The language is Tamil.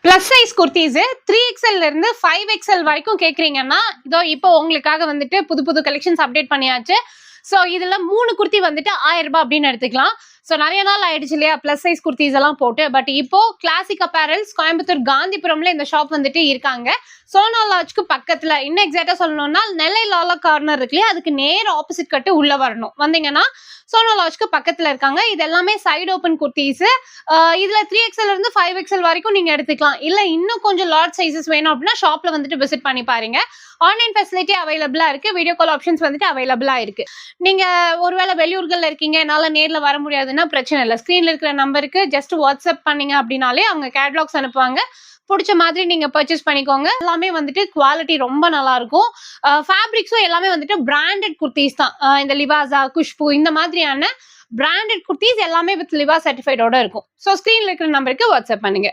பிளஸ் சைஸ் குர்த்திஸ் 3XL இருந்து 5XL வரைக்கும் கேக்குறீங்கன்னா இதோ இப்போ உங்களுக்காக வந்துட்டு புது புது கலெக்ஷன்ஸ் அப்டேட் பண்ணியாச்சு. ஸோ இதுல 3 குர்த்தி வந்துட்டு 1000 ரூபாய் அப்படின்னு எடுத்துக்கலாம். ஸோ நிறைய நாள் ஆயிடுச்சு இல்லையா பிளஸ் சைஸ் குர்த்திஸ் எல்லாம் போட்டு. பட் இப்போ கிளாசிக் அப்பேரல்ஸ் கோயம்புத்தூர் காந்திபுரம்ல இந்த ஷாப் வந்துட்டு இருக்காங்க. சோனா லாட்ஜ்க்கு பக்கத்துல, இன்னும் எக்ஸாக்டா சொல்லணும்னா நெல்லை லாலா கார்னர் இருக்கு இல்லையா, அதுக்கு நேர் ஆப்போசிட் கட்டு உள்ள வரணும். வந்தீங்கன்னா சோனா லாட்ஜ்க்கு பக்கத்துல இருக்காங்க. இது எல்லாமே சைடு ஓப்பன் குர்த்திஸ். இதுல 3XL இருந்து 5XL வரைக்கும் நீங்க எடுத்துக்கலாம். இல்ல இன்னும் கொஞ்சம் லார்ஜ் சைசஸ் வேணும் அப்படின்னா ஷாப்ல வந்துட்டு விசிட் பண்ணி பாருங்க. ஆன்லைன் ஃபெசிலிட்டி அவைலபிளா இருக்கு. வீடியோ கால் ஆப்ஷன்ஸ் வந்துட்டு அவைலபிளா இருக்கு. நீங்க ஒருவேளை வெளியூர்கள்ல இருக்கீங்க, என்னால நேர்ல வர முடியாதுன்னா பிரச்சனை இல்லை. ஸ்கிரீன்ல இருக்கிற நம்பருக்கு ஜஸ்ட் வாட்ஸ்அப் பண்ணீங்க அப்படின்னாலே அவங்க கேட்லாக்ஸ் அனுப்புவாங்க. பிடிச்ச மாதிரி நீங்க பர்ச்சேஸ் பண்ணிக்கோங்க. எல்லாமே வந்துட்டு குவாலிட்டி ரொம்ப நல்லா இருக்கும். ஃபேப்ரிக்ஸும் எல்லாமே வந்துட்டு பிராண்டட் குர்த்திஸ் தான். இந்த லிவாசா, குஷ்பு இந்த மாதிரியான பிராண்டட் குர்த்திஸ் எல்லாமே வித் லிவா சர்டிஃபைடோட இருக்கும். ஸோ ஸ்கிரீன்ல இருக்கிற நம்பருக்கு வாட்ஸ்அப் பண்ணுங்க.